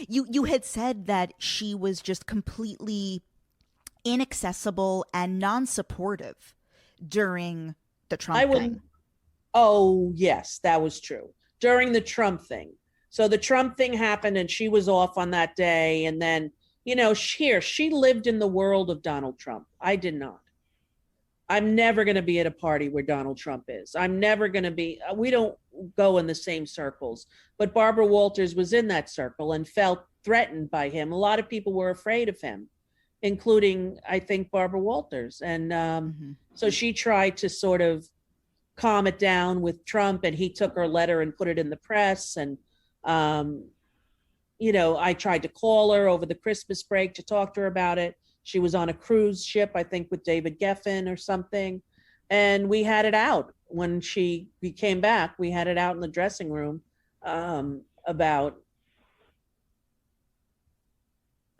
You had said that she was just completely inaccessible and non-supportive during the I Trump wouldn't. thing. Oh, yes, that was true. During the Trump thing. So the Trump thing happened and she was off on that day. And then, she lived in the world of Donald Trump. I did not. I'm never going to be at a party where Donald Trump is. I'm never going to be, we don't go in the same circles. But Barbara Walters was in that circle and felt threatened by him. A lot of people were afraid of him, including, I think, Barbara Walters. And Mm-hmm. so she tried to sort of calm it down with Trump, and he took her letter and put it in the press. And, um, I tried to call her over the Christmas break to talk to her about it. She was on a cruise ship, I think, with David Geffen or something. And we had it out when we came back. We had it out in the dressing room about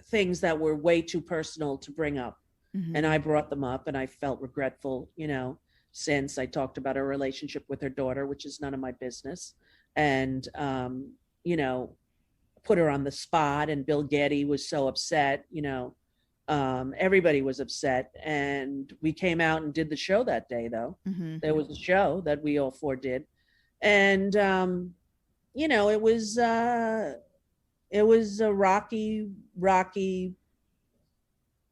things that were way too personal to bring up. Mm-hmm. And I brought them up and I felt regretful, since I talked about her relationship with her daughter, which is none of my business. And, you know, put her on the spot. And Bill Getty was so upset, everybody was upset. And we came out and did the show that day, though. Mm-hmm. There was a show that we all four did. And, it was a rocky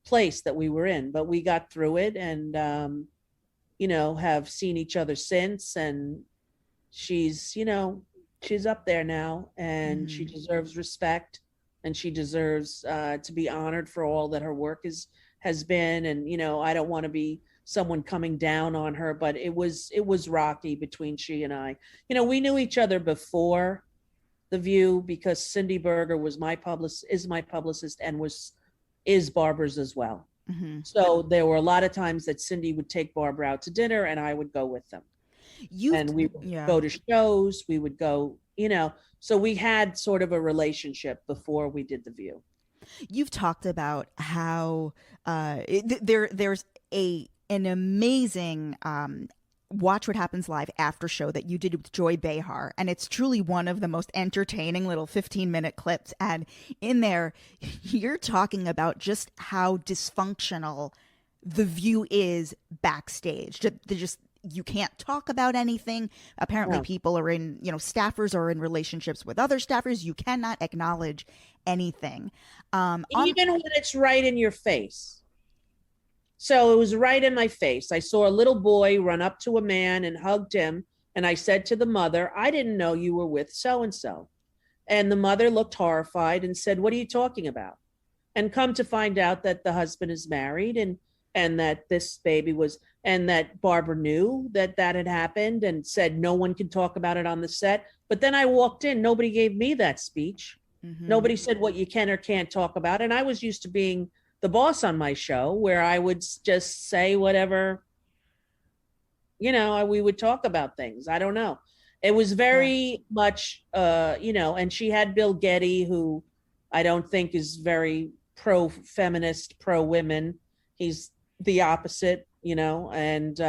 place that we were in, but we got through it. And, have seen each other since. And she's up there now, and she deserves respect, and she deserves to be honored for all that her work has been. And, I don't want to be someone coming down on her, but it was rocky between she and I. We knew each other before The View, because Cindy Berger is my publicist, and is Barbara's as well. Mm-hmm. So there were a lot of times that Cindy would take Barbara out to dinner and I would go with them. And we would go to shows, we would go, so we had sort of a relationship before we did The View. You've talked about how there's an amazing Watch What Happens Live after show that you did with Joy Behar, and it's truly one of the most entertaining little 15-minute clips. And in there, you're talking about just how dysfunctional The View is backstage. Just you can't talk about anything. Apparently, people are in, staffers are in relationships with other staffers. You cannot acknowledge anything, even when it's right in your face. So it was right in my face. I saw a little boy run up to a man and hugged him. And I said to the mother, "I didn't know you were with so-and-so." And the mother looked horrified and said, "What are you talking about?" And come to find out that the husband is married, and that this baby was, and that Barbara knew that had happened and said no one can talk about it on the set. But then I walked in, nobody gave me that speech. Mm-hmm. Nobody said what you can or can't talk about. And I was used to being the boss on my show, where I would just say whatever, we would talk about things. I don't know. It was very much, and she had Bill Getty, who I don't think is very pro-feminist, pro-women. He's the opposite, and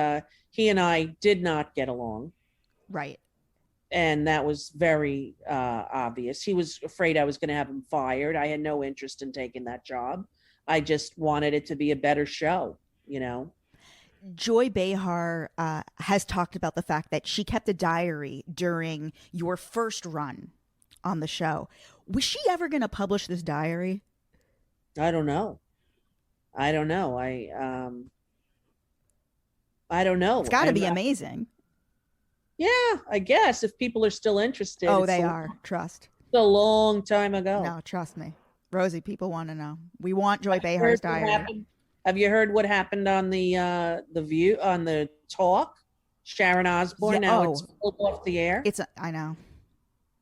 he and I did not get along. Right. And that was very obvious. He was afraid I was going to have him fired. I had no interest in taking that job. I just wanted it to be a better show, Joy Behar has talked about the fact that she kept a diary during your first run on the show. Was she ever going to publish this diary? I don't know. I don't know. It's got to be amazing. Yeah, I guess, if people are still interested. Oh, they are. Trust. It's a long time ago. No, trust me. Rosie, people want to know. We want Joy Behar's diary. Have you heard what happened on the View, on the talk? Sharon Osbourne, it's pulled off the air. I know.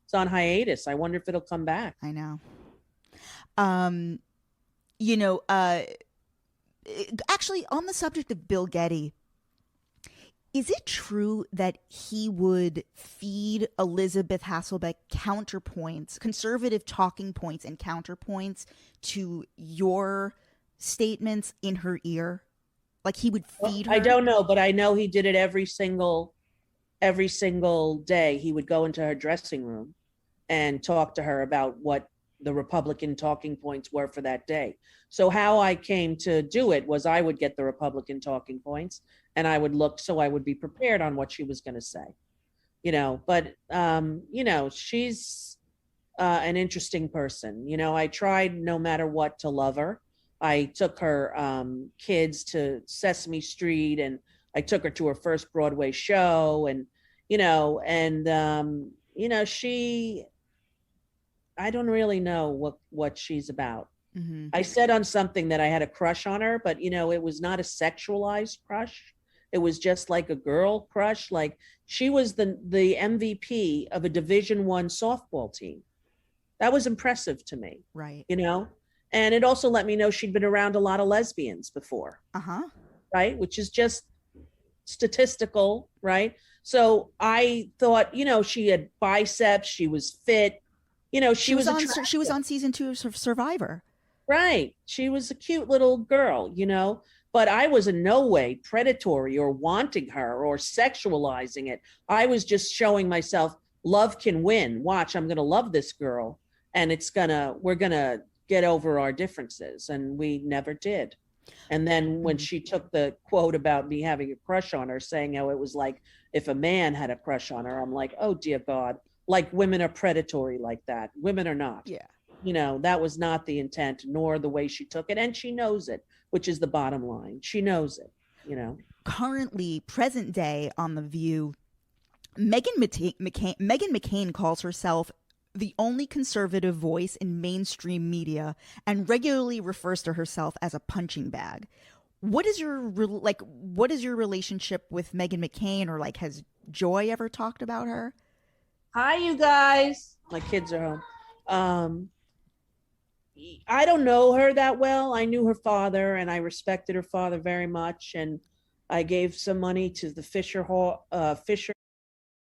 It's on hiatus. I wonder if it'll come back. I know. Actually, on the subject of Bill Getty, is it true that he would feed Elisabeth Hasselbeck counterpoints, conservative talking points and counterpoints to your statements in her ear? Like he would feed her? I don't know, but I know he did it every single day. He would go into her dressing room and talk to her about what the Republican talking points were for that day. So how I came to do it was I would get the Republican talking points and I would look so I would be prepared on what she was going to say. But she's an interesting person. I tried no matter what to love her. I took her kids to Sesame Street, and I took her to her first Broadway show, and she, I don't really know what she's about. Mm-hmm. I said on something that I had a crush on her, but it was not a sexualized crush. It was just like a girl crush. Like, she was the MVP of a Division I softball team. That was impressive to me. Right. And it also let me know she'd been around a lot of lesbians before. Uh-huh. Right. Which is just statistical. Right. So I thought, she had biceps. She was fit. She was on season 2 of Survivor. Right. She was a cute little girl, but I was in no way predatory or wanting her or sexualizing it. I was just showing myself love can win. Watch, I'm going to love this girl, and we're going to get over our differences. And we never did. And then when she took the quote about me having a crush on her, saying how it was like if a man had a crush on her, I'm like, oh, dear God, like women are predatory like that. Women are not. Yeah. That was not the intent, nor the way she took it. And she knows it, which is the bottom line. She knows it, Currently, present day on The View, Meghan McCain calls herself the only conservative voice in mainstream media and regularly refers to herself as a punching bag. What is your relationship with Meghan McCain, or like, has Joy ever talked about her? Hi, you guys. My kids are home. I don't know her that well. I knew her father, and I respected her father very much. And I gave some money to the Fisher